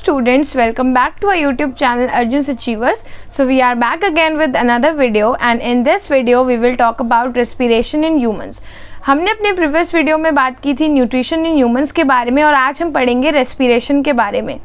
students, welcome back to our YouTube channel Arjun's Achievers. So we are back again with another video, and in this video we will talk about respiration in humans. हमने अपने previous video में बात की थी nutrition in humans के बारे में, और आज हम पढ़ेंगे रेस्पिरेशन के बारे में।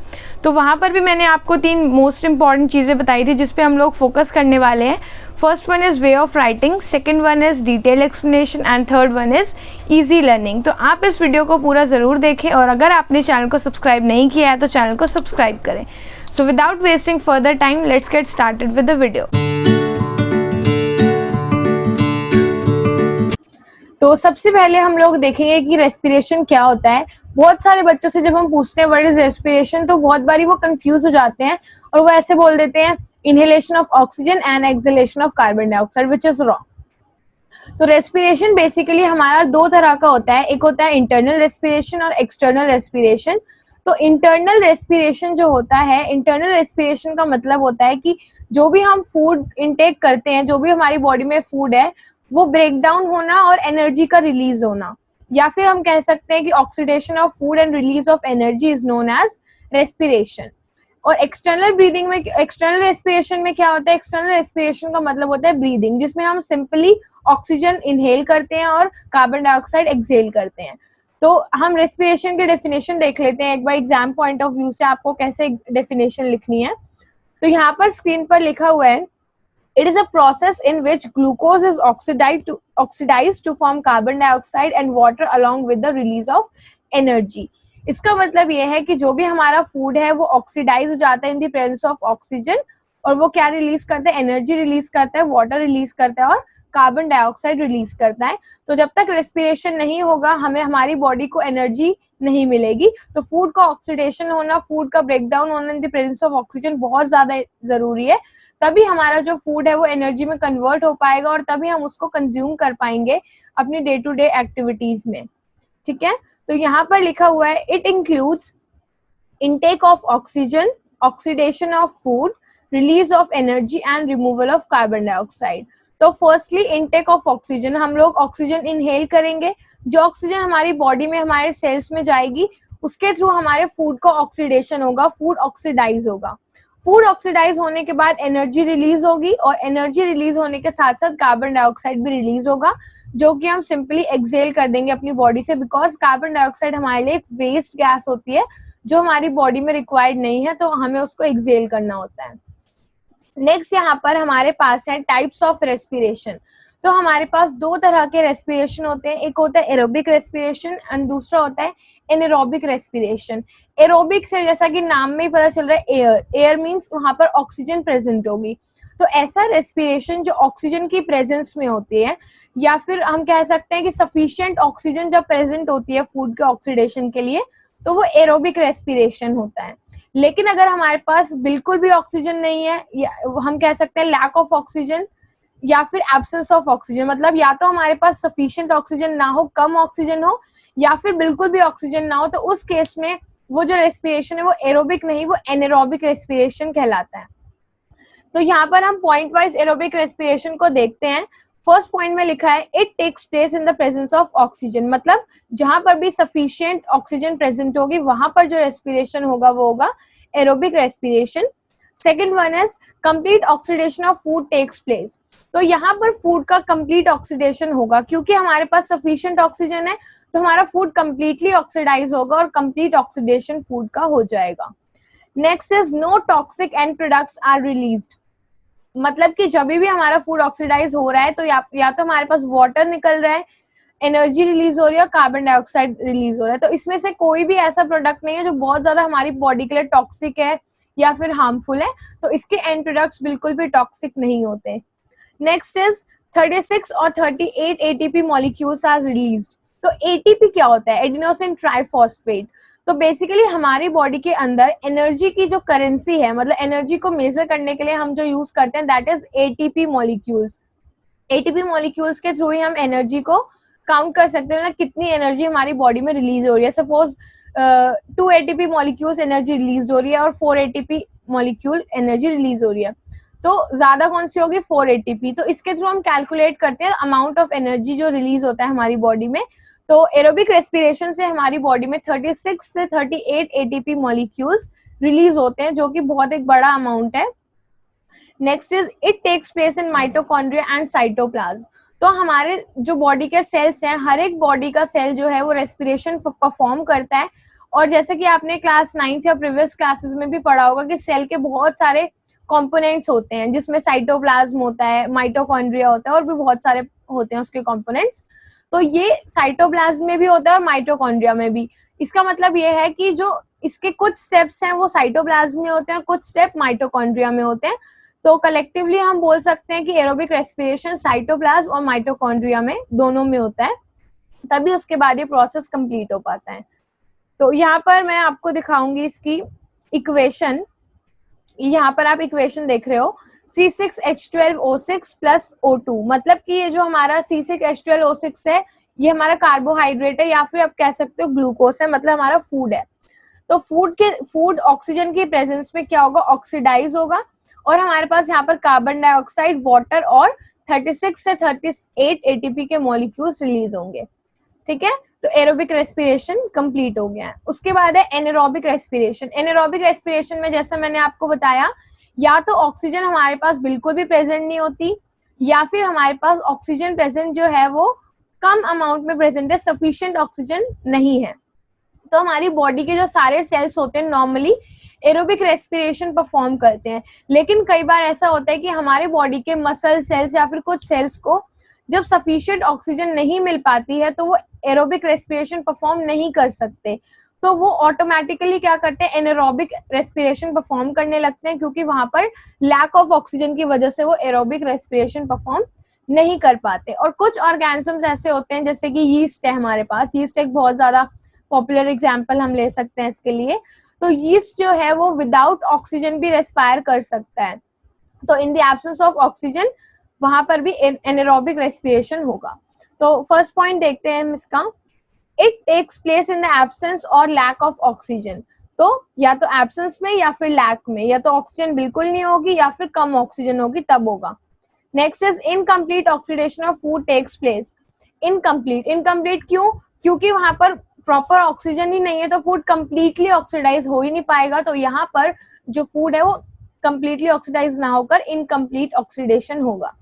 तो वहाँ पर भी मैंने आपको 3 मोस्ट इंपॉर्टेंट चीज़ें बताई थी जिस पे हम लोग फोकस करने वाले हैं। First one is way of writing, second one is detail explanation and third one is easy learning. तो आप इस वीडियो को पूरा ज़रूर देखें, और अगर आपने चैनल को सब्सक्राइब नहीं किया है तो चैनल को सब्सक्राइब करें। So without wasting further time, let's get started with the video. तो सबसे पहले हम लोग देखेंगे कि रेस्पिरेशन क्या होता है। बहुत सारे बच्चों से जब हम पूछते हैं व्हाट इज रेस्पिरेशन, तो बहुत बारी वो कंफ्यूज हो जाते हैं और वो ऐसे बोल देते हैं inhalation of oxygen and exhalation of carbon dioxide, which is wrong. तो रेस्पिरेशन बेसिकली हमारा 2 तरह का होता है, एक होता है इंटरनल रेस्पिरेशन और एक्सटर्नल रेस्पिरेशन। तो इंटरनल रेस्पिरेशन जो होता है, इंटरनल रेस्पिरेशन का मतलब होता है कि जो भी हम फूड इनटेक करते हैं, जो भी हमारी बॉडी में फूड है, वो ब्रेक डाउन होना और एनर्जी का रिलीज होना, या फिर हम कह सकते हैं कि oxidation of food and release of energy is known as respiration. और एक्सटर्नल ब्रीदिंग में, एक्सटर्नल रेस्पिरेशन में क्या होता है, एक्सटर्नल रेस्पिरेशन का मतलब होता है ब्रीदिंग, जिसमें हम सिंपली ऑक्सीजन इनहेल करते हैं और कार्बन डाइऑक्साइड एक्सहेल करते हैं। तो हम रेस्पिरेशन की डेफिनेशन देख लेते हैं एक बार एग्जाम पॉइंट ऑफ व्यू से, आपको कैसे डेफिनेशन लिखनी है। तो यहाँ पर स्क्रीन पर लिखा हुआ है, it is a process in which glucose is oxidized to form carbon dioxide and water along with the release of energy। इसका मतलब ये है कि जो भी हमारा फूड है वो ऑक्सीडाइज हो जाता है इन द प्रेजेंस ऑफ ऑक्सीजन, और वो क्या रिलीज करता है, एनर्जी रिलीज करता है, वाटर रिलीज करता है और कार्बन डाइऑक्साइड रिलीज करता है। तो जब तक रेस्पिरेशन नहीं होगा, हमें हमारी बॉडी को एनर्जी नहीं मिलेगी। तो फूड का ऑक्सीडेशन होना, फूड का ब्रेकडाउन होना इन द प्रेजेंस ऑफ ऑक्सीजन बहुत ज्यादा जरूरी है, तभी हमारा जो फूड है वो एनर्जी में कन्वर्ट हो पाएगा और तभी हम उसको कंज्यूम कर पाएंगे अपनी डे टू डे एक्टिविटीज में। ठीक है, तो यहाँ पर लिखा हुआ है it includes intake of oxygen, oxidation of food, release of energy and removal of carbon dioxide. तो फर्स्टली इनटेक ऑफ ऑक्सीजन, हम लोग ऑक्सीजन इनहेल करेंगे। जो ऑक्सीजन हमारी बॉडी में, हमारे सेल्स में जाएगी, उसके थ्रू हमारे फूड का ऑक्सीडेशन होगा, फूड ऑक्सीडाइज होगा। फूड ऑक्सीडाइज होने के बाद एनर्जी रिलीज होगी, और एनर्जी रिलीज होने के साथ साथ कार्बन डाइऑक्साइड भी रिलीज होगा, जो कि हम सिंपली एक्सहेल कर देंगे अपनी बॉडी से, बिकॉज कार्बन डाइऑक्साइड हमारे लिए एक वेस्ट गैस होती है जो हमारी बॉडी में रिक्वायर्ड नहीं है, तो हमें उसको एक्सहेल करना होता है। नेक्स्ट यहाँ पर हमारे पास है टाइप्स ऑफ रेस्पिरेशन। तो हमारे पास 2 तरह के रेस्पिरेशन होते हैं, एक होता है एरोबिक रेस्पिरेशन एंड दूसरा होता है एनारोबिक रेस्पिरेशन। एरोबिक से जैसा कि नाम में ही पता चल रहा है, एयर, एयर मींस वहां पर ऑक्सीजन प्रेजेंट होगी। तो ऐसा रेस्पिरेशन जो ऑक्सीजन की प्रेजेंस में होती है, या फिर हम कह सकते हैं कि सफिशिएंट ऑक्सीजन जब प्रेजेंट होती है फूड के ऑक्सीडेशन के लिए, तो वो एरोबिक रेस्पिरेशन होता है। लेकिन अगर हमारे पास बिल्कुल भी ऑक्सीजन नहीं है, या हम कह सकते हैं लैक ऑफ ऑक्सीजन या फिर एब्सेंस ऑफ ऑक्सीजन, मतलब या तो हमारे पास सफिशिएंट ऑक्सीजन ना हो, कम ऑक्सीजन हो, या फिर बिल्कुल भी ऑक्सीजन ना हो, तो उस केस में वो जो रेस्पिरेशन है वो एरोबिक नहीं, वो एनारोबिक रेस्पिरेशन कहलाता है। तो यहाँ पर हम पॉइंट वाइज एरोबिक रेस्पिरेशन को देखते हैं। फर्स्ट पॉइंट में लिखा है it takes place in the presence of oxygen, मतलब जहां पर भी सफिशिएंट ऑक्सीजन प्रेजेंट होगी वहां पर जो रेस्पिरेशन होगा वो होगा aerobic respiration. Second one is complete oxidation of food takes place. तो यहाँ पर फूड का कंप्लीट ऑक्सीडेशन होगा, क्योंकि हमारे पास सफिशिएंट ऑक्सीजन है तो हमारा फूड कंप्लीटली ऑक्सीडाइज होगा और कंप्लीट ऑक्सीडेशन फूड का हो जाएगा। Next is no toxic end products are released, मतलब कि जब भी हमारा फूड ऑक्सीडाइज हो रहा है तो या तो हमारे पास वाटर निकल रहा है, एनर्जी रिलीज हो रही है, कार्बन डाइऑक्साइड रिलीज हो रहा है। तो इसमें से कोई भी ऐसा प्रोडक्ट नहीं है जो बहुत ज्यादा हमारी बॉडी के लिए टॉक्सिक है या फिर हार्मफुल है, तो इसके एंड प्रोडक्ट्स बिल्कुल भी टॉक्सिक नहीं होते। नेक्स्ट इज 36 और 38 एटीपी मॉलिक्यूल्स आर रिलीज्ड। तो एटीपी क्या होता है, एडिनोसिन ट्राइफॉस्फेट। तो बेसिकली हमारी बॉडी के अंदर एनर्जी की जो करेंसी है, मतलब एनर्जी को मेजर करने के लिए हम जो यूज करते हैं, that is ATP molecules. ATP molecules के थ्रू ही हम एनर्जी को काउंट कर सकते हैं, मतलब कितनी एनर्जी हमारी बॉडी में रिलीज हो रही है। Suppose 2 ATP molecules energy release हो रही है और 4 एटीपी मॉलिक्यूल एनर्जी रिलीज हो रही है, तो ज्यादा कौन सी होगी, 4 एटीपी। तो इसके थ्रू हम कैलकुलेट करते हैं अमाउंट ऑफ एनर्जी जो रिलीज होता है हमारी बॉडी में। तो एरोबिक रेस्पिरेशन से हमारी बॉडी में 36 से 38 एटीपी मॉलिक्यूल्स रिलीज होते हैं, जो कि बहुत एक बड़ा अमाउंट है। Next is it takes place in mitochondria and cytoplasm. तो हमारे जो बॉडी के सेल्स हैं, हर एक बॉडी का सेल जो है वो रेस्पिरेशन परफॉर्म करता है। और जैसे कि आपने क्लास 9th या प्रीवियस क्लासेस में भी पढ़ा होगा कि सेल के बहुत सारे कंपोनेंट्स होते हैं, जिसमें साइटोप्लाज्म होता है, माइटोकॉन्ड्रिया होता है और भी बहुत सारे होते हैं उसके कंपोनेंट्स। तो ये साइटोप्लाज्म में भी होता है और माइटोकॉन्ड्रिया में भी। इसका मतलब ये है कि जो इसके कुछ स्टेप्स हैं वो साइटोप्लाज्म में होते हैं और कुछ स्टेप माइटोकॉन्ड्रिया में होते हैं। तो कलेक्टिवली हम बोल सकते हैं कि एरोबिक रेस्पिरेशन साइटोप्लाज्म और माइटोकॉन्ड्रिया में दोनों में होता है, तभी उसके बाद ये प्रोसेस कंप्लीट हो पाता है। तो यहाँ पर मैं आपको दिखाऊंगी इसकी इक्वेशन। यहाँ पर आप इक्वेशन देख रहे हो C6H12O6 प्लस O2, मतलब कि ये जो हमारा C6H12O6 है ये हमारा कार्बोहाइड्रेट है या फिर आप कह सकते हो ग्लूकोज है, मतलब हमारा फूड है। तो फूड ऑक्सीजन की प्रेजेंस में क्या होगा, ऑक्सीडाइज होगा और हमारे पास यहाँ पर कार्बन डाइऑक्साइड, वाटर और 36 से 38 एटीपी के मॉलिक्यूल्स रिलीज होंगे। ठीक है, तो एरोबिक रेस्पिरेशन कंप्लीट हो गया है। उसके बाद है एनारोबिक रेस्पिरेशन। एनारोबिक रेस्पिरेशन में जैसा मैंने आपको बताया, या तो ऑक्सीजन हमारे पास बिल्कुल भी प्रेजेंट नहीं होती या फिर हमारे पास ऑक्सीजन प्रेजेंट जो है वो कम अमाउंट में प्रेजेंट है, सफिशिएंट ऑक्सीजन नहीं है। तो हमारी बॉडी के जो सारे सेल्स होते हैं नॉर्मली एरोबिक रेस्पिरेशन परफॉर्म करते हैं, लेकिन कई बार ऐसा होता है कि हमारे बॉडी के मसल सेल्स या फिर कुछ सेल्स को जब सफिशिएंट ऑक्सीजन नहीं मिल पाती है तो वो एरोबिक रेस्पिरेशन परफॉर्म नहीं कर सकते, तो वो ऑटोमेटिकली क्या करते हैं, एनारोबिक रेस्पिरेशन परफॉर्म करने लगते हैं, क्योंकि वहां पर लैक ऑफ ऑक्सीजन की वजह से वो एरोबिक रेस्पिरेशन परफॉर्म नहीं कर पाते। और कुछ ऑर्गेनिजम्स ऐसे होते हैं जैसे कि यीस्ट है हमारे पास, यीस्ट एक बहुत ज्यादा पॉपुलर एग्जाम्पल हम ले सकते हैं इसके लिए। तो यीस्ट जो है वो विदाउट ऑक्सीजन भी रेस्पायर कर सकता है, तो इन द एब्सेंस ऑफ ऑक्सीजन वहां पर भी एनारोबिक रेस्पिरेशन होगा। तो फर्स्ट पॉइंट देखते हैं हम इसका, it takes place in the absence और लैक ऑफ ऑक्सीजन। तो या तो एब्सेंस में या फिर लैक में, या तो ऑक्सीजन बिल्कुल नहीं होगी या फिर कम ऑक्सीजन होगी तब होगा। Next is incomplete oxidation of food takes place. Incomplete क्यों, क्योंकि वहां पर प्रॉपर ऑक्सीजन ही नहीं है तो फूड कंप्लीटली ऑक्सीडाइज हो ही नहीं पाएगा। तो यहाँ पर जो फूड है वो कंप्लीटली ऑक्सीडाइज ना होकर इनकम्प्लीट ऑक्सीडेशन होगा।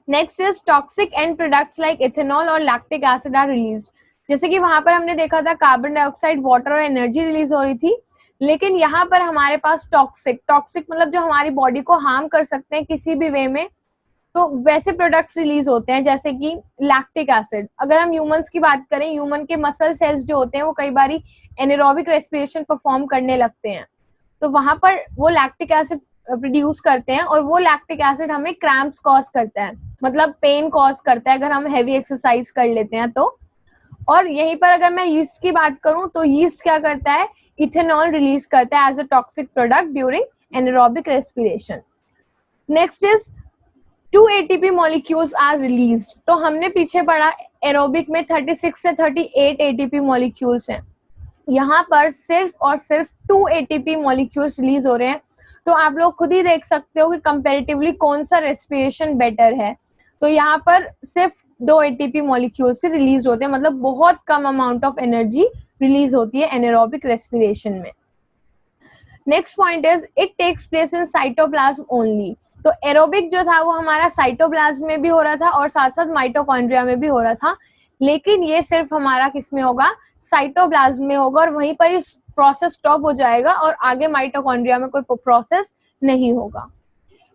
Next is toxic end products like ethanol और लैक्टिक एसिड आर रिलीज। जैसे कि वहां पर हमने देखा था कार्बन डाइऑक्साइड, वाटर और एनर्जी रिलीज हो रही थी, लेकिन यहाँ पर हमारे पास टॉक्सिक मतलब जो हमारी बॉडी को हार्म कर सकते हैं किसी भी वे में, तो वैसे प्रोडक्ट्स रिलीज होते हैं जैसे कि लैक्टिक एसिड। अगर हम ह्यूमंस की बात करें, ह्यूमन के मसल सेल्स जो होते हैं वो कई बार एनारोबिक रेस्पिरेशन परफॉर्म करने लगते हैं, तो वहां पर वो लैक्टिक एसिड प्रोड्यूस करते हैं और वो लैक्टिक एसिड हमें क्रैम्प्स कॉज करता है, मतलब पेन कॉज करता है अगर हम हैवी एक्सरसाइज कर लेते हैं तो। और यहीं पर अगर मैं यीस्ट की बात करूं तो यीस्ट क्या करता है, इथेनॉल रिलीज करता है as a toxic product during anaerobic respiration. Next is 2 ATP molecules are released. तो हमने पीछे पढ़ा एरोबिक में 36 से 38 ATP मॉलिक्यूल्स हैं, यहाँ पर सिर्फ और सिर्फ 2 ATP मॉलिक्यूल्स रिलीज हो रहे हैं। तो आप लोग खुद ही देख सकते हो कि कंपैरेटिवली कौन सा रेस्पिरेशन बेटर है। तो यहाँ पर सिर्फ 2 ATP मॉलिक्यूल्स से रिलीज होते हैं, मतलब बहुत कम अमाउंट ऑफ एनर्जी रिलीज होती है एनारोबिक रेस्पिरेशन में। Next point is it takes place in cytoplasm only. तो एरोबिक जो था वो हमारा साइटोप्लाज्म में भी हो रहा था और साथ साथ माइटोकॉन्ड्रिया में भी हो रहा था, लेकिन ये सिर्फ हमारा किस में होगा, साइटोप्लाज्म में होगा और वहीं पर इस प्रोसेस स्टॉप हो जाएगा और आगे माइटोकॉन्ड्रिया में कोई प्रोसेस नहीं होगा।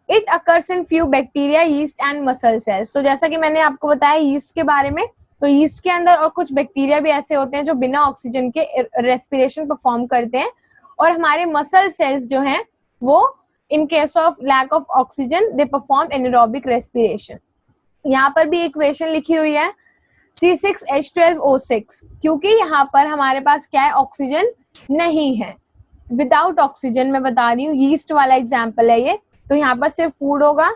It occurs in few bacteria, yeast and muscle cells. तो जैसा कि मैंने आपको बताया यीस्ट के बारे में, तो यीस्ट के अंदर और कुछ बैक्टीरिया भी ऐसे होते हैं जो बिना ऑक्सीजन के रेस्पिरेशन परफॉर्म करते हैं, और हमारे मसल सेल्स जो हैं वो in case of lack of oxygen they perform anaerobic respiration. यहाँ पर भी इक्वेशन लिखी हुई है C6H12O6, क्योंकि यहाँ पर हमारे पास क्या है, ऑक्सीजन नहीं है, विदाउट ऑक्सीजन मैं बता रही हूँ, यीस्ट वाला एग्जाम्पल है ये। तो यहाँ पर सिर्फ फूड होगा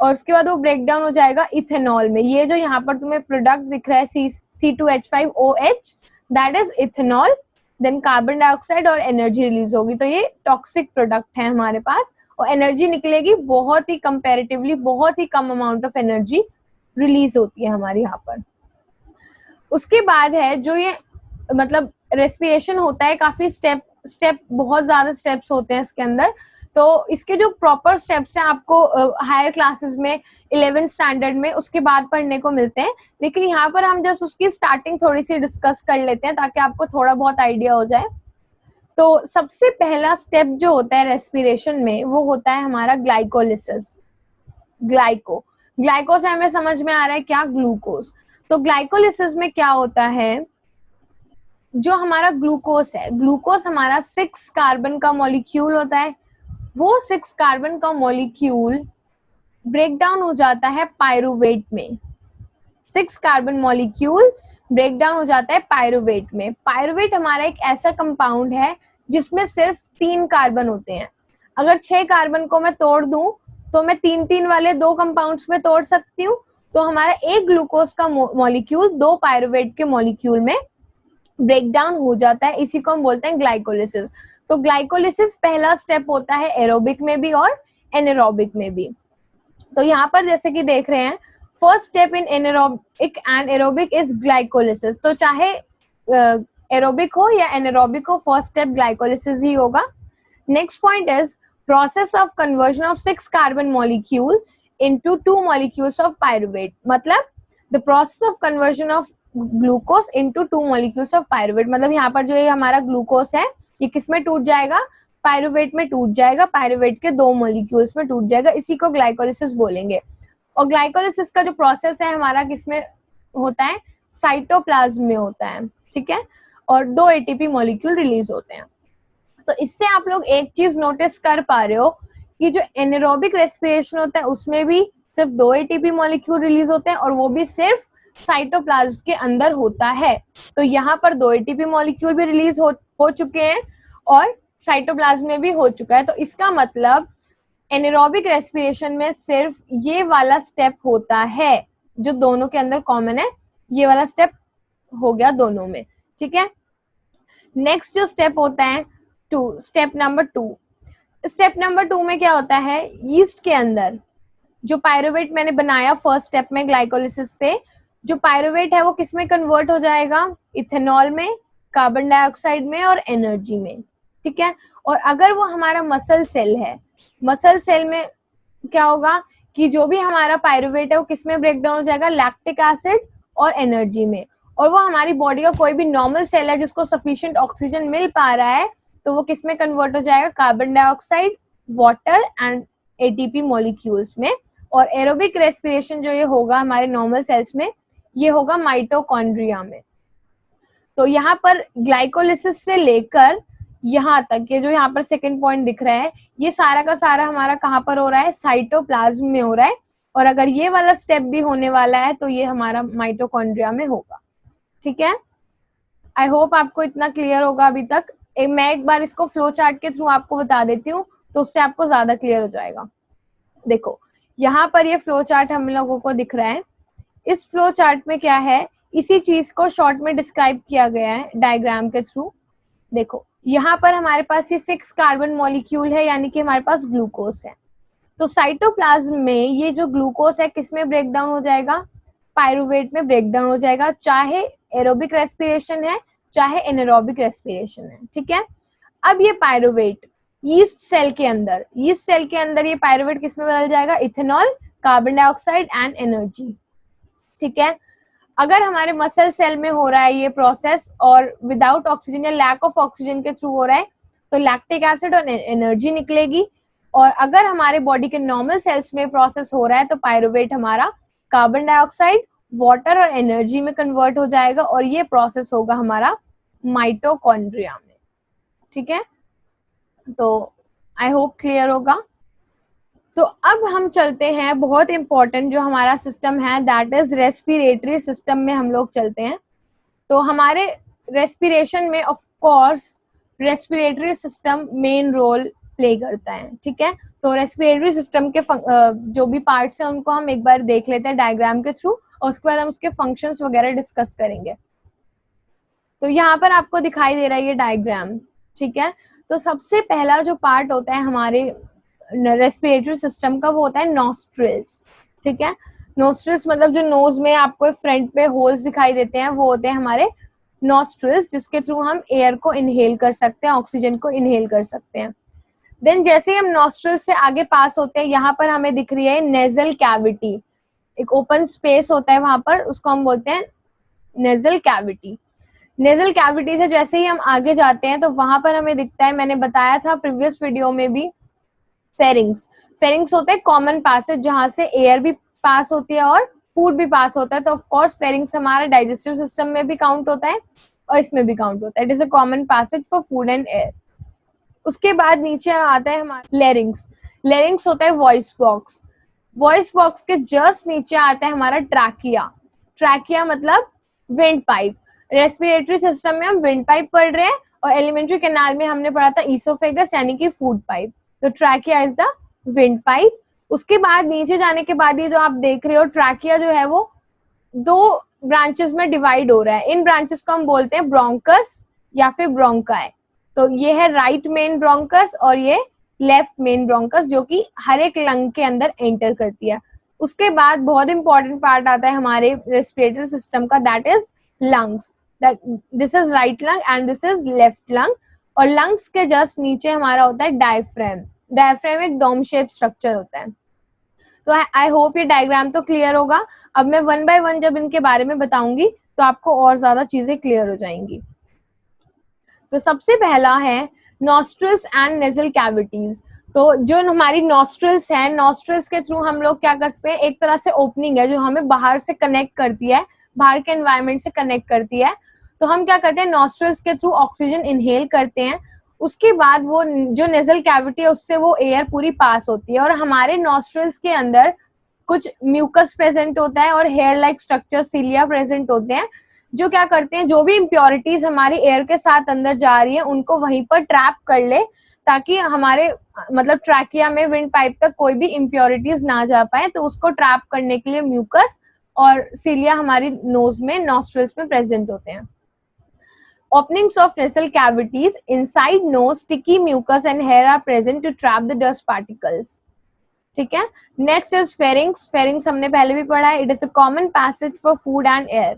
और उसके बाद वो ब्रेक डाउन हो जाएगा इथेनॉल में। ये जो यहाँ पर तुम्हें प्रोडक्ट दिख रहा है C2H5OH, that is ethanol, then carbon dioxide और एनर्जी रिलीज होगी। तो ये टॉक्सिक प्रोडक्ट है हमारे पास और एनर्जी निकलेगी बहुत ही कंपैरेटिवली, बहुत ही कम अमाउंट ऑफ एनर्जी रिलीज होती है हमारे यहाँ पर। उसके बाद है जो ये मतलब रेस्पिरेशन होता है काफी स्टेप, बहुत ज्यादा स्टेप्स होते हैं इसके अंदर। तो इसके जो प्रॉपर स्टेप्स हैं आपको हायर क्लासेस में 11th स्टैंडर्ड में उसके बाद पढ़ने को मिलते हैं, लेकिन यहाँ पर हम जस्ट उसकी स्टार्टिंग थोड़ी सी डिस्कस कर लेते हैं ताकि आपको थोड़ा बहुत आइडिया हो जाए। तो सबसे पहला स्टेप जो होता है रेस्पिरेशन में वो होता है हमारा ग्लाइकोलिसिस। ग्लाइको से हमें समझ में आ रहा है क्या, ग्लूकोज। तो ग्लाइकोलिसिस में क्या होता है, जो हमारा ग्लूकोज है, ग्लूकोज हमारा 6 कार्बन का मॉलिक्यूल होता है। वो 6 कार्बन का मॉलिक्यूल ब्रेक डाउन हो जाता है पायरुवेट में। 6 कार्बन मॉलिक्यूल ब्रेक डाउन हो जाता है पायरुवेट में। पायरुवेट हमारा एक ऐसा कंपाउंड है जिसमें सिर्फ 3 कार्बन होते हैं। अगर 6 कार्बन को मैं तोड़ दूं तो मैं 3-3 वाले 2 कंपाउंड्स में तोड़ सकती हूँ। तो हमारा एक ग्लूकोज का मॉलिक्यूल 2 पायरुवेट के मॉलिक्यूल में ब्रेक डाउन हो जाता है। इसी को हम बोलते हैं ग्लाइकोलिसिस। तो ग्लाइकोलिसिस पहला स्टेप होता है एरोबिक में भी और एनारोबिक में भी। तो यहाँ पर जैसे कि देख रहे हैं, first step in anaerobic and aerobic is glycolysis. तो चाहे एरोबिक हो या एनारोबिक हो, फर्स्ट स्टेप ग्लाइकोलिसिस ही होगा। Next point is process of conversion of 6 carbon molecule into 2 molecules of pyruvate। मतलब the process of conversion of glucose into 2 molecules of pyruvate। मतलब यहाँ पर जो ये हमारा ग्लूकोज है ये किस में टूट जाएगा, पायरुवेट में टूट जाएगा, पायरुवेट के 2 मॉलिक्यूल्स में टूट जाएगा। इसी को ग्लाइकोलिसिस बोलेंगे। और ग्लाइकोलिसिस का जो प्रोसेस है हमारा किसमें होता है, साइटोप्लाज्म में होता है, ठीक है। और 2 एटीपी मॉलिक्यूल रिलीज होते हैं। तो इससे आप लोग एक चीज नोटिस कर पा रहे हो कि जो एनारोबिक रेस्पिरेशन होता है उसमें भी सिर्फ 2 एटीपी मॉलिक्यूल रिलीज होते हैं और वो भी सिर्फ साइटोप्लाज्म के अंदर होता है। तो यहाँ पर 2 एटीपी मॉलिक्यूल भी रिलीज हो चुके हैं और साइटोप्लाज्म में भी हो चुका है। तो इसका मतलब एनारोबिक रेस्पिरेशन में सिर्फ ये वाला स्टेप होता है जो दोनों के अंदर कॉमन है। ये वाला स्टेप हो गया दोनों में, ठीक है। नेक्स्ट जो स्टेप होता है स्टेप नंबर 2। स्टेप नंबर 2 में क्या होता है, यीस्ट के अंदर जो पायरुवेट मैंने बनाया फर्स्ट स्टेप में ग्लाइकोलिसिस से, जो पायरुवेट है वो किस में कन्वर्ट हो जाएगा, इथेनॉल में, कार्बन डाइऑक्साइड में और एनर्जी में, ठीक है। और अगर वो हमारा मसल सेल है, मसल सेल में क्या होगा कि जो भी हमारा पायरुवेट है वो किस में ब्रेक डाउन हो जाएगा, लैक्टिक एसिड और एनर्जी में। और वो हमारी बॉडी का कोई भी नॉर्मल सेल है जिसको सफिशिएंट ऑक्सीजन मिल पा रहा है तो वो किस में कन्वर्ट हो जाएगा, carbon dioxide, water and ATP molecules में। और एरोबिक रेस्पिरेशन जो ये होगा हमारे नॉर्मल सेल्स में, ये होगा माइटोकॉन्ड्रिया में। तो यहाँ पर ग्लाइकोलिसिस से लेकर यहाँ तक, ये जो यहाँ पर सेकंड पॉइंट दिख रहा है, ये सारा का सारा हमारा कहाँ पर हो रहा है, साइटोप्लाज्म में हो रहा है। और अगर ये वाला स्टेप भी होने वाला है तो ये हमारा माइटोकॉन्ड्रिया में होगा, ठीक है। आई होप आपको इतना क्लियर होगा अभी तक। मैं एक बार इसको फ्लो चार्ट के थ्रू आपको बता देती हूँ तो उससे आपको ज्यादा क्लियर हो जाएगा। देखो यहाँ पर ये फ्लो चार्ट हम लोगों को दिख रहा है। इस फ्लो चार्ट में क्या है, इसी चीज को शॉर्ट में डिस्क्राइब किया गया है डायग्राम के थ्रू। देखो यहाँ पर हमारे पास ये 6 कार्बन मॉलिक्यूल है, यानी कि हमारे पास ग्लूकोज है। तो साइटोप्लाज्म में ये जो ग्लूकोज है किस में ब्रेक डाउन हो जाएगा, पायरुवेट में ब्रेक डाउन हो जाएगा, चाहे एरोबिक रेस्पिरेशन है चाहे एनारोबिक रेस्पिरेशन है, ठीक है। अब ये पायरुवेट यीस्ट सेल के अंदर ये पायरुवेट किस में बदल जाएगा, ethanol, carbon dioxide and energy, ठीक है। अगर हमारे मसल सेल में हो रहा है ये प्रोसेस और विदाउट ऑक्सीजन या लैक ऑफ ऑक्सीजन के थ्रू हो रहा है तो लैक्टिक एसिड और एनर्जी निकलेगी। और अगर हमारे बॉडी के नॉर्मल सेल्स में प्रोसेस हो रहा है तो पायरुवेट हमारा कार्बन डाइऑक्साइड, वाटर और एनर्जी में कन्वर्ट हो जाएगा और ये प्रोसेस होगा हमारा माइटोकॉन्ड्रिया में, ठीक है। तो आई होप क्लियर होगा। तो अब हम चलते हैं बहुत इंपॉर्टेंट जो हमारा सिस्टम है, दैट इज रेस्पिरेटरी सिस्टम में हम लोग चलते हैं। तो हमारे रेस्पिरेशन में of course respiratory system main role play करता है, ठीक है। तो रेस्पिरेटरी सिस्टम के जो भी पार्ट्स हैं उनको हम एक बार देख लेते हैं डायग्राम के थ्रू और उसके बाद हम उसके फंक्शंस वगैरह डिस्कस करेंगे। तो यहाँ पर आपको दिखाई दे रहा है ये डायग्राम, ठीक है। तो सबसे पहला जो पार्ट होता है हमारे रेस्पिरेटरी सिस्टम का वो होता है नॉस्ट्रिल्स, ठीक है। नॉस्ट्रिल्स मतलब जो नोज में आपको फ्रंट पे होल्स दिखाई देते हैं वो होते हैं हमारे नॉस्ट्रिल्स, जिसके थ्रू हम एयर को इनहेल कर सकते हैं, ऑक्सीजन को इनहेल कर सकते हैं। देन जैसे ही हम नॉस्ट्रिल्स से आगे पास होते हैं, यहाँ पर हमें दिख रही है नेजल कैविटी, एक ओपन स्पेस होता है वहां पर, उसको हम बोलते हैं नेजल कैविटी। नेजल कैविटी से जैसे ही हम आगे जाते हैं तो वहां पर हमें दिखता है, मैंने बताया था प्रीवियस वीडियो में भी, फेरिंग्स। फेरिंग्स होता है कॉमन पैसेज जहां से एयर भी पास होती है और फूड भी पास होता है। तो ऑफ कोर्स फेरिंग्स हमारा डाइजेस्टिव सिस्टम में भी काउंट होता है और इसमें भी काउंट होता है। It is a common passage for food and air. उसके बाद नीचे आता है हमारा लेरिंग्स। लेरिंग्स होता है वॉइस बॉक्स। वॉइस बॉक्स के जस्ट नीचे आता है हमारा ट्रैकिया। ट्रैकिया मतलब विंड पाइप। रेस्पिरेटरी सिस्टम में हम विंड पाइप पढ़ रहे हैं और एलिमेंट्री कैनाल में हमने पढ़ा था ईसोफेगस यानी कि फूड पाइप। तो trachea is the wind pipe. उसके बाद नीचे जाने के बाद ये जो आप देख रहे हो ट्रैकिया जो है वो दो ब्रांचेस में डिवाइड हो रहा है। इन ब्रांचेस को हम बोलते हैं ब्रोंकस या फिर ब्रोंकाई। तो ये है राइट मेन ब्रोंकस और ये लेफ्ट मेन ब्रोंकस, जो कि हर एक लंग के अंदर एंटर करती है। उसके बाद बहुत इंपॉर्टेंट पार्ट आता है हमारे रेस्पिरेटरी सिस्टम का, that is lungs. That this is right lung and this is left lung. और लंग्स के जस्ट नीचे हमारा होता है डायफ्रेम। डायफ्रेम एक डोम शेप स्ट्रक्चर होता है। तो आई होप ये डायग्राम तो क्लियर होगा। अब मैं वन बाय वन जब इनके बारे में बताऊंगी तो आपको और ज्यादा चीजें क्लियर हो जाएंगी। तो सबसे पहला है नॉस्ट्रिल्स एंड नेजल कैविटीज। तो जो हमारी नॉस्ट्रिल्स है, नॉस्ट्रिल्स के थ्रू हम लोग क्या कर सकते हैं, एक तरह से ओपनिंग है जो हमें बाहर से कनेक्ट करती है, बाहर के एनवायरनमेंट से कनेक्ट करती है। तो हम क्या करते हैं, नॉस्ट्रिल्स के थ्रू ऑक्सीजन इनहेल करते हैं। उसके बाद वो जो नेजल कैविटी है उससे वो एयर पूरी पास होती है और हमारे नॉस्ट्रिल्स के अंदर कुछ म्यूकस प्रेजेंट होता है और hair like structure cilia present होते हैं, जो क्या करते हैं, जो भी इम्प्योरिटीज हमारी एयर के साथ अंदर जा रही है उनको वहीं पर ट्रैप कर ले, ताकि हमारे मतलब ट्रैकिया में विंड पाइप तक कोई भी इम्प्योरिटीज ना जा पाए। तो उसको ट्रैप करने के लिए म्यूकस और सिलिया हमारी नोज में, नॉस्ट्रिल्स में प्रेजेंट होते हैं। Openings of nasal cavities inside nose, sticky mucus and hair are present to trap the dust particles. ठीक है। Next is pharynx. फेरिंग्स हमने पहले भी पढ़ा है, it is a common passage for food and air.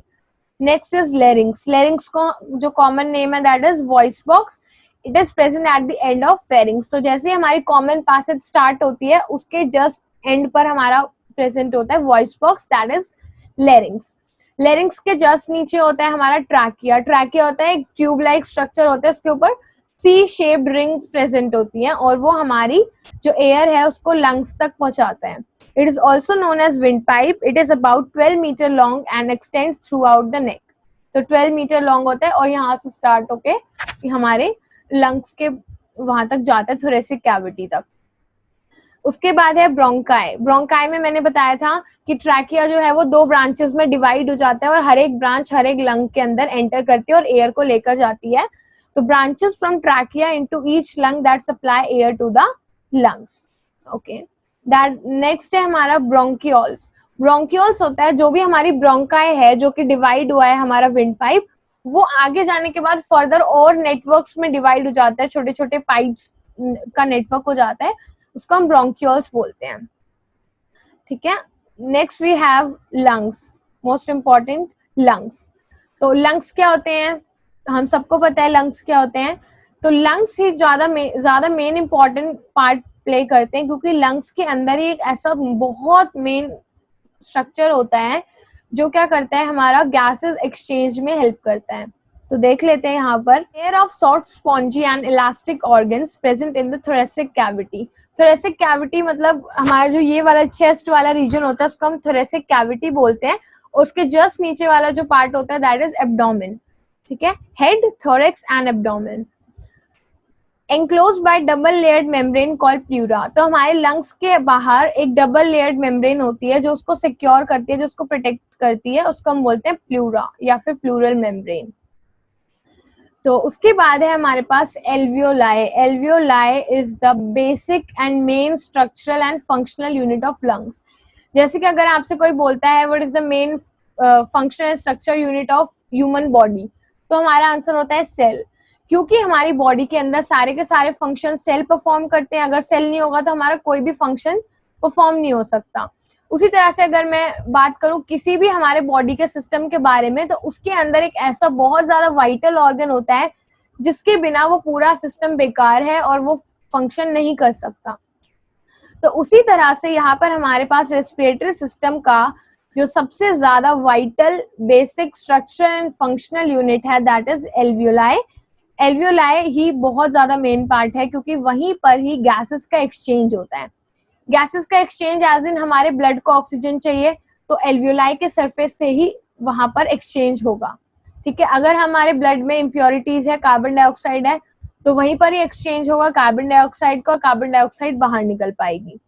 Next is larynx. Larynx को जो common name है that is voice box. It is present at the end of pharynx. तो जैसे हमारी कॉमन पैसेज स्टार्ट होती है उसके जस्ट एंड पर हमारा प्रेजेंट होता है voice box, that is larynx. Larynx के जस्ट नीचे होता है हमारा ट्रैकिया। ट्रैकिया होता है एक ट्यूब लाइक स्ट्रक्चर होता है, उसके ऊपर सी शेप्ड रिंग्स प्रेजेंट होती हैं और वो हमारी जो एयर है उसको लंग्स तक पहुंचाता है। It is also known as windpipe. It is about 12 metre long and extends throughout the neck. तो 12 मीटर लॉन्ग होता है और यहाँ से स्टार्ट होके हमारे लंग्स के वहां तक जाता है, थोरेसिक कैविटी तक। उसके बाद है ब्रोंकाई। ब्रोंकाई में मैंने बताया था कि ट्रैकिया जो है वो दो ब्रांचेस में डिवाइड हो जाता है और हर एक ब्रांच हर एक लंग के अंदर एंटर करती है और एयर को लेकर जाती है। तो branches from trachea into each lung that supply air to the lungs. Okay, that next है हमारा ब्रोंकियोल्स। ब्रोंकियोल्स होता है जो भी हमारी ब्रोंकाई है जो कि डिवाइड हुआ है हमारा विंड पाइप, वो आगे जाने के बाद फर्दर और नेटवर्क्स में डिवाइड हो जाता है, छोटे छोटे पाइप्स का नेटवर्क हो जाता है, उसको हम ब्रोंकियोल्स बोलते हैं। ठीक है। Next we have lungs. Most important lungs. तो लंग्स क्या होते हैं, हम सबको पता है लंग्स क्या होते हैं। तो लंग्स ही ज्यादा मेन इंपॉर्टेंट पार्ट प्ले करते हैं, क्योंकि लंग्स के अंदर ही एक ऐसा बहुत मेन स्ट्रक्चर होता है जो क्या करता है, हमारा गैसेस एक्सचेंज में हेल्प करता है। तो देख लेते हैं यहाँ पर, pair of soft spongy and elastic organs present in the thoracic cavity. Thoracic cavity मतलब हमारा जो ये वाला चेस्ट वाला रीजन होता है उसको हम थोरेसिक कैविटी बोलते हैं, और उसके जस्ट नीचे वाला जो पार्ट होता है दैट इज एब्डोमेन। ठीक है, head, thorax and abdomen. Enclosed by double layered membrane called pleura. तो हमारे लंग्स के बाहर एक डबल लेयर्ड मेम्ब्रेन होती है जो उसको सिक्योर करती है, जो उसको प्रोटेक्ट करती है, उसको हम बोलते हैं प्लूरा या फिर प्लूरल मेम्ब्रेन। तो उसके बाद है हमारे पास alveoli. Alveoli is the basic and main structural and functional unit of lungs. जैसे कि अगर आपसे कोई बोलता है what is the main functional structure unit of human body, तो हमारा आंसर होता है सेल, क्योंकि हमारी बॉडी के अंदर सारे के सारे फंक्शन सेल परफॉर्म करते हैं। अगर सेल नहीं होगा तो हमारा कोई भी फंक्शन परफॉर्म नहीं हो सकता। उसी तरह से अगर मैं बात करूं किसी भी हमारे बॉडी के सिस्टम के बारे में, तो उसके अंदर एक ऐसा बहुत ज्यादा वाइटल ऑर्गन होता है जिसके बिना वो पूरा सिस्टम बेकार है और वो फंक्शन नहीं कर सकता। तो उसी तरह से यहाँ पर हमारे पास रेस्पिरेटरी सिस्टम का जो सबसे ज्यादा vital basic structure and functional unit है दैट इज एल्वियोलाई। एल्वियोलाई ही बहुत ज्यादा मेन पार्ट है क्योंकि वहीं पर ही गैसेस का एक्सचेंज होता है। गैसेस का एक्सचेंज एज इन हमारे ब्लड को ऑक्सीजन चाहिए तो एल्वियोलाई के सरफेस से ही वहां पर एक्सचेंज होगा। ठीक है, अगर हमारे ब्लड में इम्प्योरिटीज है, कार्बन डाइऑक्साइड है, तो वहीं पर ही एक्सचेंज होगा कार्बन डाइऑक्साइड का, कार्बन डाइऑक्साइड बाहर निकल पाएगी।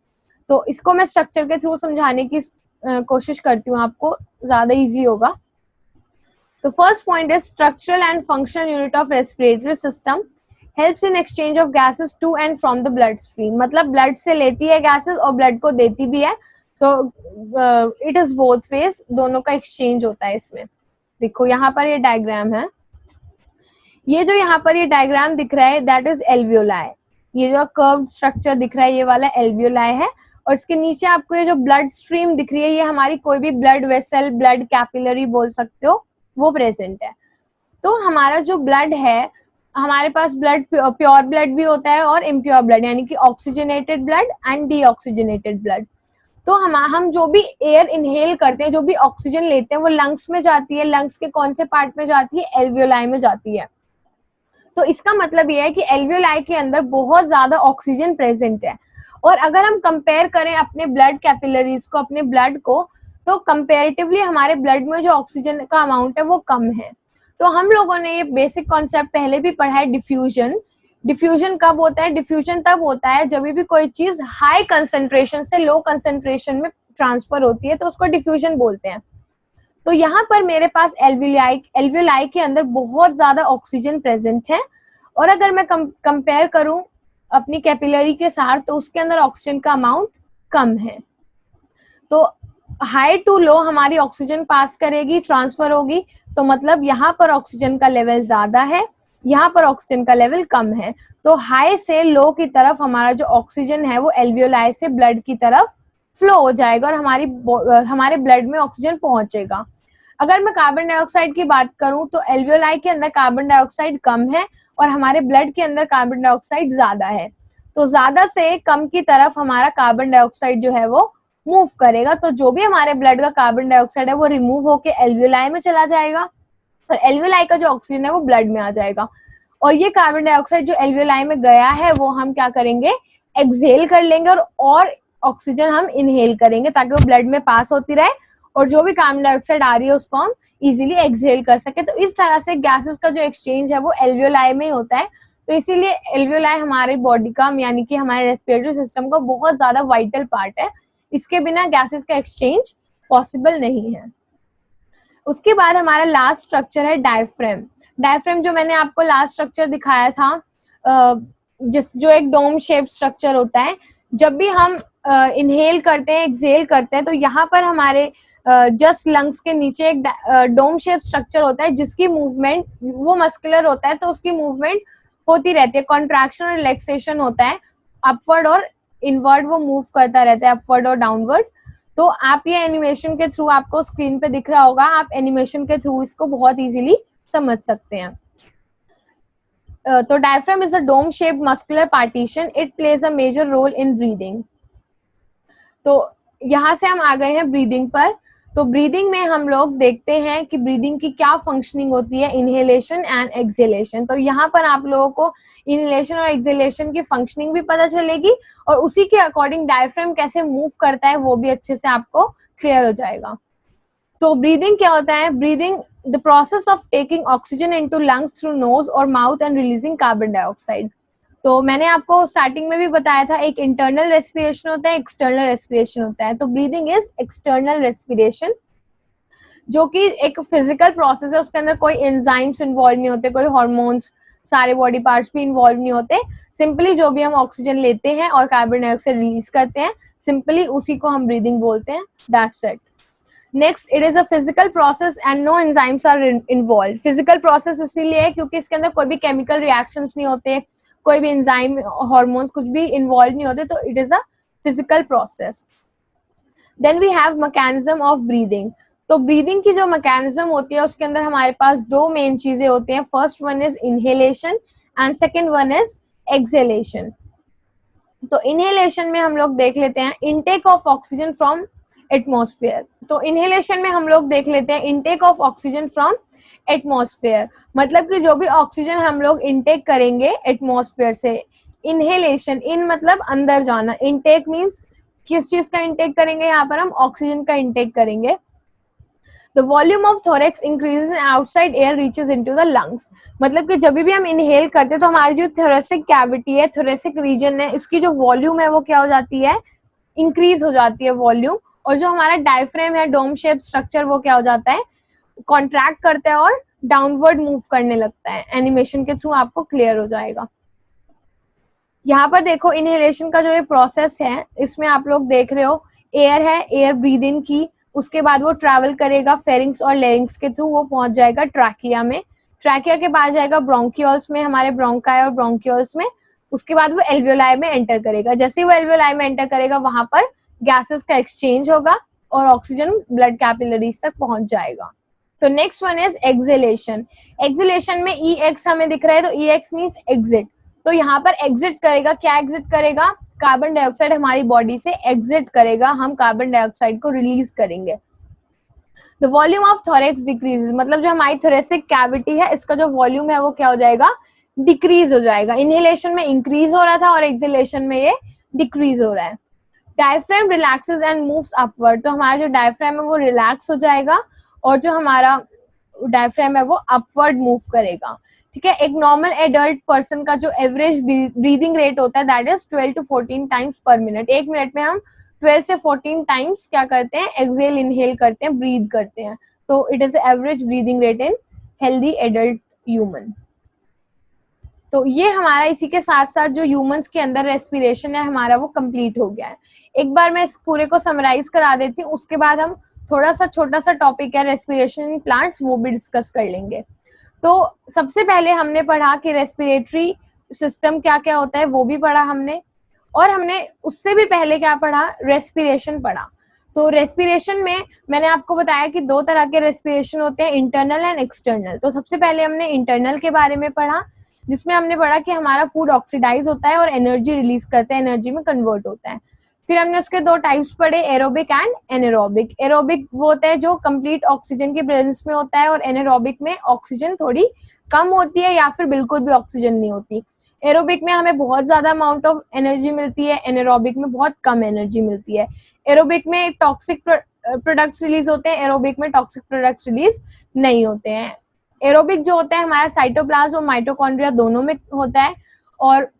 तो इसको मैं स्ट्रक्चर के थ्रू समझाने की कोशिश करती हूँ, आपको ज्यादा इजी होगा। तो first point is structural and functional unit of respiratory system helps in exchange of gases to and from the bloodstream. मतलब ब्लड से लेती है गैसेस और ब्लड को देती भी है, तो इट इज बोथ फेज, दोनों का एक्सचेंज होता है इसमें। देखो यहाँ पर ये डायग्राम है, ये जो यहाँ पर ये डायग्राम दिख रहा है दैट इज एल्वियोलाई। ये जो कर्व्ड स्ट्रक्चर दिख रहा है ये वाला एल्वियोलाई है, और इसके नीचे आपको ये जो ब्लड स्ट्रीम दिख रही है ये हमारी कोई भी ब्लड वेसल, ब्लड कैपिलरी बोल सकते हो, वो प्रेजेंट है। तो हमारा जो ब्लड है, हमारे पास ब्लड प्योर ब्लड भी होता है और इम्प्योर ब्लड, यानी कि oxygenated blood and deoxygenated blood. तो हम जो भी एयर इनहेल करते हैं, जो भी ऑक्सीजन लेते हैं, वो लंग्स में जाती है। लंग्स के कौन से पार्ट में जाती है? एल्वियोलाई में जाती है। तो इसका मतलब ये है कि एल्वियोलाई के अंदर बहुत ज्यादा ऑक्सीजन प्रेजेंट है। और अगर हम कंपेयर करें अपने ब्लड कैपिलरीज को, अपने ब्लड को, तो कंपेरेटिवली हमारे ब्लड में जो ऑक्सीजन का अमाउंट है वो कम है। तो हम लोगों ने ये बेसिक कॉन्सेप्ट पहले भी पढ़ा है, डिफ्यूजन। डिफ्यूजन कब होता है? डिफ्यूजन तब होता है जब भी कोई चीज हाई कंसंट्रेशन से लो कंसंट्रेशन में ट्रांसफर होती है, तो उसको डिफ्यूजन बोलते हैं। तो यहाँ पर मेरे पास एल्वियोलाई के अंदर बहुत ज्यादा ऑक्सीजन प्रेजेंट है, और अगर मैं कंपेयर करूं अपनी कैपिलरी के साथ, तो उसके अंदर ऑक्सीजन का अमाउंट कम है। तो हाई टू लो हमारी ऑक्सीजन पास करेगी, ट्रांसफर होगी, तो मतलब यहाँ पर ऑक्सीजन का लेवल ज्यादा है, यहाँ पर ऑक्सीजन का लेवल कम है। तो हाई से लो की तरफ हमारा जो ऑक्सीजन है वो एल्वियोलाई से ब्लड की तरफ फ्लो हो जाएगा और हमारे ब्लड में ऑक्सीजन पहुंचेगा। अगर मैं कार्बन डाइऑक्साइड की बात करूं तो एल्वियोलाई के अंदर कार्बन डाइऑक्साइड कम है और हमारे ब्लड के अंदर कार्बन डाइऑक्साइड ज्यादा है। तो ज्यादा से कम की तरफ हमारा कार्बन डाइऑक्साइड जो है वो मूव करेगा। तो जो भी हमारे ब्लड का कार्बन डाइऑक्साइड है वो रिमूव होके एल्वियोलाई में चला जाएगा और एल्वियोलाई का जो ऑक्सीजन है वो ब्लड में आ जाएगा। और ये कार्बन डाइऑक्साइड जो एल्वियोलाई में गया है वो हम क्या करेंगे? एक्सहेल कर लेंगे और ऑक्सीजन हम इनहेल करेंगे ताकि वो ब्लड में पास होती रहे और जो भी कार्बन डाइऑक्साइड आ रही है उसको हम इजीली एक्सहेल कर सके। तो इस तरह से गैसेस का जो एक्सचेंज है वो एल्वियोलाई में ही होता है। तो इसीलिए एल्वियोलाई हमारी बॉडी का, यानी कि हमारे रेस्पिरेटरी सिस्टम का बहुत ज्यादा वाइटल पार्ट है। इसके बिना गैसेस का एक्सचेंज पॉसिबल नहीं है। उसके बाद हमारा लास्ट स्ट्रक्चर है डायफ्रेम। डायफ्रेम जो मैंने आपको लास्ट स्ट्रक्चर दिखाया था, जो एक डोम शेप स्ट्रक्चर होता है। जब भी हम इनहेल करते हैं, एक्सहेल करते हैं, तो यहाँ पर हमारे जस्ट लंग्स के नीचे एक डोम शेप स्ट्रक्चर होता है जिसकी मूवमेंट, वो मस्कुलर होता है तो उसकी मूवमेंट होती रहती है। कॉन्ट्रैक्शन और रिलैक्सेशन होता है, अपवर्ड और इनवर्ड वो मूव करता रहता है, अपवर्ड और डाउनवर्ड। तो आप ये एनिमेशन के थ्रू, आपको स्क्रीन पे दिख रहा होगा, आप एनिमेशन के थ्रू इसको बहुत इजीली समझ सकते हैं। तो diaphragm is a dome shaped muscular partition, it plays a major role in breathing. तो यहाँ से हम आ गए हैं ब्रीदिंग पर। तो ब्रीदिंग में हम लोग देखते हैं कि ब्रीदिंग की क्या फंक्शनिंग होती है, इनहेलेशन एंड एक्सहेलेशन। तो यहाँ पर आप लोगों को इनहेलेशन और एक्सहेलेशन की फंक्शनिंग भी पता चलेगी और उसी के अकॉर्डिंग डायफ्राम कैसे मूव करता है वो भी अच्छे से आपको क्लियर हो जाएगा। तो ब्रीदिंग क्या होता है? Breathing the process of taking oxygen into lungs through nose और mouth and releasing carbon dioxide. तो मैंने आपको स्टार्टिंग में भी बताया था, एक इंटरनल रेस्पिरेशन होता है, एक्सटर्नल रेस्पिरेशन होता है। तो ब्रीदिंग इज एक्सटर्नल रेस्पिरेशन, जो कि एक फिजिकल प्रोसेस है, उसके अंदर कोई एंजाइम्स इन्वॉल्व नहीं होते, कोई हार्मोन्स, सारे बॉडी पार्ट्स भी इन्वॉल्व नहीं होते। सिंपली जो भी हम ऑक्सीजन लेते हैं और कार्बन डाइऑक्साइड रिलीज करते हैं, सिंपली उसी को हम ब्रीदिंग बोलते हैं। That's it. Next, it is a physical process and no enzymes are involve. Physical process इसीलिए है क्योंकि इसके अंदर कोई भी केमिकल रिएक्शंस नहीं होते, कोई भी एंजाइम, हार्मोन्स कुछ भी इन्वॉल्व नहीं होते, तो it is a physical process. Then we have mechanism of breathing. तो ब्रीदिंग की जो मैकेनिज्म होती है उसके अंदर हमारे पास दो मेन चीजें होती हैं। First one is inhalation and second one is exhalation. तो इनहेलेशन में हम लोग देख लेते हैं intake of oxygen from atmosphere. तो इनहेलेशन में हम लोग देख लेते हैं intake of oxygen from atmosphere, मतलब कि जो भी ऑक्सीजन हम लोग इनटेक करेंगे एटमॉस्फेयर से। इनहेलेशन, इन मतलब अंदर जाना, इनटेक मींस किस चीज का इनटेक करेंगे, यहाँ पर हम ऑक्सीजन का इनटेक करेंगे। The volume of thorax increases and outside air reaches into the lungs। मतलब कि जब भी हम इनहेल करते हैं तो हमारी जो थोरेसिक कैविटी है, थोरेसिक रीजन है, इसकी जो वॉल्यूम है वो क्या हो जाती है, इंक्रीज हो जाती है वॉल्यूम। और जो हमारा डायफ्रेम है, डोम शेप स्ट्रक्चर, वो क्या हो जाता है, कॉन्ट्रैक्ट करता है और डाउनवर्ड मूव करने लगता है। एनिमेशन के थ्रू आपको क्लियर हो जाएगा। यहाँ पर देखो इनहेलेशन का जो ये प्रोसेस है, इसमें आप लोग देख रहे हो एयर है, एयर ब्रीद इन की, उसके बाद वो ट्रैवल करेगा फेरिंग्स और लेरिंग्स के थ्रू, वो पहुंच जाएगा ट्रैकिया में, ट्रैकिया के बाद जाएगा ब्रोंकियोल्स में, हमारे ब्रोंकाई और ब्रोंकियोल्स में, उसके बाद वो एल्वियोलाई में एंटर करेगा। जैसे ही वो एल्वियोलाई में एंटर करेगा वहां पर गैसेस का एक्सचेंज होगा और ऑक्सीजन ब्लड कैपिलरीज तक पहुंच जाएगा। तो next one is exhalation. Exhalation में ई एक्स हमें दिख रहा है, तो ई एक्स मीन्स एग्जिट। तो यहाँ पर एग्जिट करेगा, क्या एग्जिट करेगा, कार्बन डाइऑक्साइड हमारी बॉडी से एग्जिट करेगा, हम कार्बन डाइऑक्साइड को रिलीज करेंगे। The volume of thorax decreases, मतलब जो हमारी थोरेसिक कैविटी है इसका जो वॉल्यूम है वो क्या हो जाएगा, डिक्रीज हो जाएगा। इनहेलेशन में इंक्रीज हो रहा था और एक्सहेलेशन में ये डिक्रीज हो रहा है। Diaphragm relaxes and moves upward, तो हमारा जो डायफ्राम है वो रिलैक्स हो जाएगा और जो हमारा डायफ्राम है वो अपवर्ड मूव करेगा। ठीक है, एक नॉर्मल एडल्ट पर्सन का जो एवरेज ब्रीदिंग रेट होता है दैट इज 12 to 14 टाइम्स पर मिनट। एक मिनट में हम 12 से 14 टाइम्स क्या करते हैं, एक्सहेल इनहेल करते हैं, ब्रीद करते हैं। तो it is average breathing rate in healthy adult human. तो ये हमारा इसी के साथ साथ जो ह्यूमंस के अंदर रेस्पिरेशन है हमारा वो कंप्लीट हो गया है। एक बार मैं इस पूरे को समराइज करा देती हूँ, उसके बाद हम थोड़ा सा छोटा सा टॉपिक है रेस्पिरेशन इन प्लांट्स, वो भी डिस्कस कर लेंगे। तो सबसे पहले हमने पढ़ा कि रेस्पिरेटरी सिस्टम क्या क्या होता है, वो भी पढ़ा हमने, और हमने उससे भी पहले क्या पढ़ा, रेस्पिरेशन पढ़ा। तो रेस्पिरेशन में मैंने आपको बताया कि दो तरह के रेस्पिरेशन होते हैं, इंटरनल एंड एक्सटर्नल। तो सबसे पहले हमने इंटरनल के बारे में पढ़ा, जिसमें हमने पढ़ा कि हमारा फूड ऑक्सीडाइज होता है और एनर्जी रिलीज करता है, एनर्जी में कन्वर्ट होता है। फिर हमने उसके दो टाइप्स पढ़े, एरोबिक एंड एनारोबिक। एरोबिक वो होता है जो कंप्लीट ऑक्सीजन की प्रेजेंस में होता है, और एनारोबिक में ऑक्सीजन थोड़ी कम होती है या फिर बिल्कुल भी ऑक्सीजन नहीं होती। एरोबिक में हमें बहुत ज्यादा अमाउंट ऑफ एनर्जी मिलती है, एनारोबिक में बहुत कम एनर्जी मिलती है। एरोबिक में टॉक्सिक प्रोडक्ट्स रिलीज होते हैं, एरोबिक में टॉक्सिक प्रोडक्ट्स रिलीज नहीं होते हैं। एरोबिक जो होता है हमारा साइटोप्लाज्म और माइटोकॉन्ड्रिया दोनों में होता है, और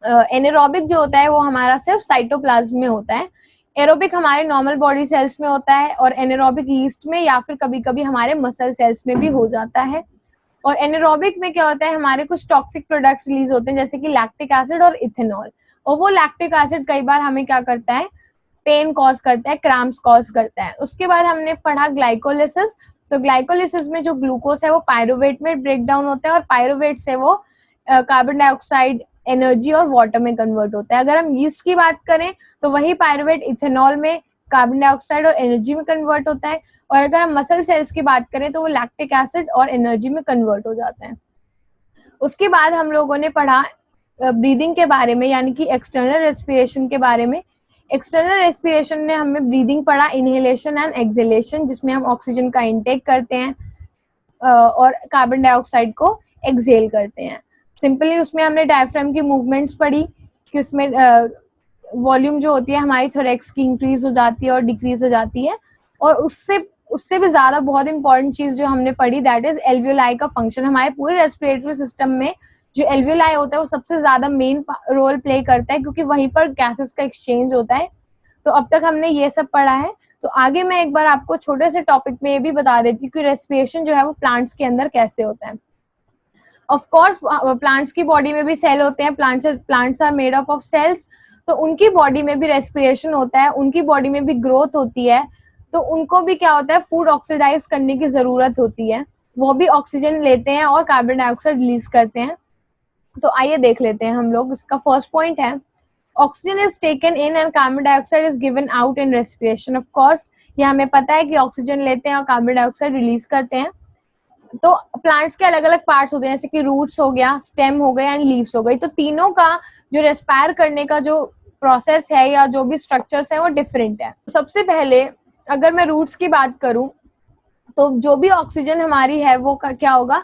एनारोबिक जो होता है वो हमारा सिर्फ साइटोप्लाज्म में होता है। एरोबिक हमारे नॉर्मल बॉडी सेल्स में होता है, और एनारोबिक यीस्ट में या फिर कभी कभी हमारे मसल सेल्स में भी हो जाता है। और एनारोबिक में क्या होता है, हमारे कुछ टॉक्सिक प्रोडक्ट्स रिलीज होते हैं जैसे कि लैक्टिक एसिड और इथेनॉल, और वो लैक्टिक एसिड कई बार हमें क्या करता है, पेन कॉज करता है, क्रैम्प्स कॉज करता है। उसके बाद हमने पढ़ा ग्लाइकोलिसिस। तो ग्लाइकोलिसिस में जो ग्लूकोज है वो पायरुवेट में ब्रेक डाउन होता है, और पायरुवेट से वो कार्बन डाइऑक्साइड, एनर्जी और वाटर में कन्वर्ट होता है। अगर हम यीस्ट की बात करें तो वही पायरुवेट इथेनॉल में, कार्बन डाइऑक्साइड और एनर्जी में कन्वर्ट होता है, और अगर हम मसल सेल्स की बात करें तो वो लैक्टिक एसिड और एनर्जी में कन्वर्ट हो जाता है। उसके बाद हम लोगों ने पढ़ा ब्रीदिंग के बारे में, यानी कि एक्सटर्नल रेस्पिरेशन के बारे में। एक्सटर्नल रेस्पिरेशन ने हमें ब्रीदिंग पढ़ा, इनहेलेशन एंड एक्सहेलेशन, जिसमें हम ऑक्सीजन का इनटेक करते हैं और कार्बन डाइऑक्साइड को एक्सहेल करते हैं। सिंपली उसमें हमने डायफ्राम की मूवमेंट्स पढ़ी कि उसमें वॉल्यूम जो होती है हमारी थोरेक्स की इंक्रीज हो जाती है और डिक्रीज हो जाती है। और उससे भी ज्यादा बहुत इंपॉर्टेंट चीज जो हमने पढ़ी दैट इज एल्वियोलाई का फंक्शन। हमारे पूरे रेस्पिरेटरी सिस्टम में जो एल्वियोलाई होता है वो सबसे ज्यादा मेन रोल प्ले करता है, क्योंकि वहीं पर गैसेस का एक्सचेंज होता है। तो अब तक हमने ये सब पढ़ा है। तो आगे मैं एक बार आपको छोटे से टॉपिक में ये भी बता देती हूँ कि रेस्पिरेशन जो है वो प्लांट्स के अंदर कैसे होता है। ऑफ कोर्स प्लांट्स की बॉडी में भी सेल होते हैं, plants are made up of cells, तो उनकी बॉडी में भी रेस्पिरेशन होता है, उनकी बॉडी में भी ग्रोथ होती है। तो उनको भी क्या होता है, फूड ऑक्सीडाइज करने की जरूरत होती है, वो भी ऑक्सीजन लेते हैं और कार्बन डाइऑक्साइड रिलीज करते हैं। तो आइए देख लेते हैं हम लोग। इसका फर्स्ट पॉइंट है oxygen is taken in and carbon dioxide is given out in respiration. Of course ये हमें पता है कि ऑक्सीजन लेते हैं और कार्बन डाइऑक्साइड रिलीज करते हैं। तो प्लांट्स के अलग अलग पार्ट्स होते हैं, जैसे कि रूट्स हो गया, स्टेम हो गया एंड लीव्स हो गई। तो तीनों का जो रेस्पायर करने का जो प्रोसेस है या जो भी स्ट्रक्चर्स है वो डिफरेंट है। सबसे पहले अगर मैं रूट्स की बात करूं तो जो भी ऑक्सीजन हमारी है वो क्या होगा,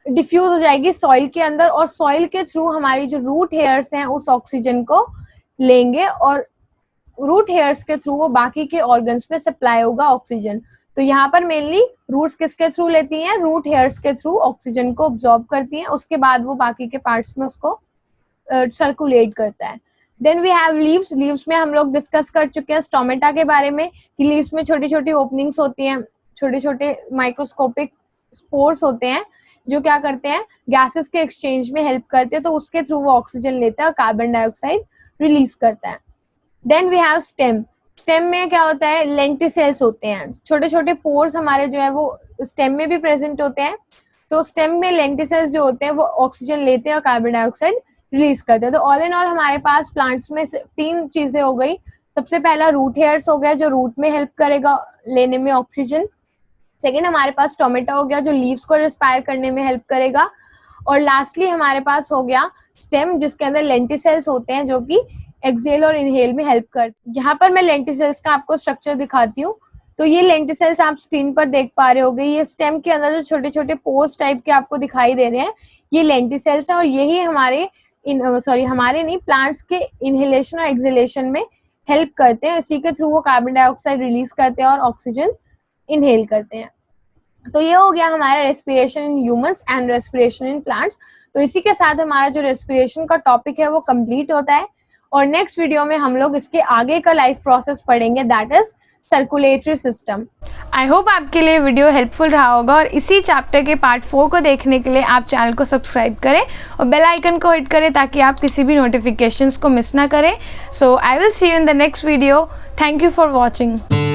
डिफ्यूज हो जाएगी सॉइल के अंदर और सॉइल के थ्रू हमारी जो रूट हेयर्स हैं उस ऑक्सीजन को लेंगे और रूट हेयर्स के थ्रू वो बाकी के ऑर्गन्स में सप्लाई होगा ऑक्सीजन। तो यहाँ पर मेनली रूट्स किसके थ्रू लेती हैं, रूट हेयर्स के थ्रू ऑक्सीजन को ऑब्जॉर्ब करती हैं, उसके बाद वो बाकी के पार्ट्स में उसको सर्कुलेट करता है। Then we have leaves. Leaves में हम लोग डिस्कस कर चुके हैं स्टोमेटा के बारे में कि लीव्स में छोटी छोटी ओपनिंग्स होती हैं, छोटे छोटे माइक्रोस्कोपिक स्पोर्स होते हैं जो क्या करते हैं, गैसेस के एक्सचेंज में हेल्प करते हैं, तो उसके थ्रू वो ऑक्सीजन लेता है और कार्बन डाइऑक्साइड रिलीज करता है। Then we have stem. Stem में क्या होता है, लेंटिसेल्स होते हैं, छोटे छोटे पोर्स हमारे जो है वो स्टेम में भी प्रेजेंट होते हैं। तो स्टेम में लेंटिसेल्स जो होते हैं वो ऑक्सीजन लेते हैं और कार्बन डाइऑक्साइड रिलीज करते हैं। तो ऑल इन ऑल हमारे पास प्लांट्स में 3 चीजें हो गई। सबसे पहला रूट हेयर्स हो गया जो रूट में हेल्प करेगा लेने में ऑक्सीजन। सेकेंड हमारे पास टोमेटो हो गया जो लीव्स को रेस्पायर करने में हेल्प करेगा। और लास्टली हमारे पास हो गया स्टेम जिसके अंदर लेंटिसेल्स होते हैं जो कि एक्सेल और इनहेल में हेल्प करते हैं। यहाँ पर मैं लेंटिसेल्स का आपको स्ट्रक्चर दिखाती हूँ। तो ये लेंटिसेल्स आप स्क्रीन पर देख पा रहे होगे, ये स्टेम के अंदर जो छोटे छोटे पोर्स टाइप के आपको दिखाई दे रहे हैं ये लेंटिसेल्स हैं और यही हमारे हमारे नहीं, प्लांट्स के इनहेलेशन और एक्सेलेशन में हेल्प करते हैं। इसी के थ्रू वो कार्बन डाइऑक्साइड रिलीज करते हैं और ऑक्सीजन इनहेल करते हैं। तो ये हो गया हमारा respiration in humans and respiration in plants. तो इसी के साथ हमारा जो रेस्पिरेशन का टॉपिक है वो कंप्लीट होता है और नेक्स्ट वीडियो में हम लोग इसके आगे का लाइफ प्रोसेस पढ़ेंगे, that is circulatory system. I hope आपके लिए वीडियो हेल्पफुल रहा होगा और इसी चैप्टर के पार्ट 4 को देखने के लिए आप चैनल को सब्सक्राइब करें और बेल आइकन को हिट करें ताकि आप किसी भी नोटिफिकेशंस को मिस ना करें। So I will see you in the next video. Thank you for watching.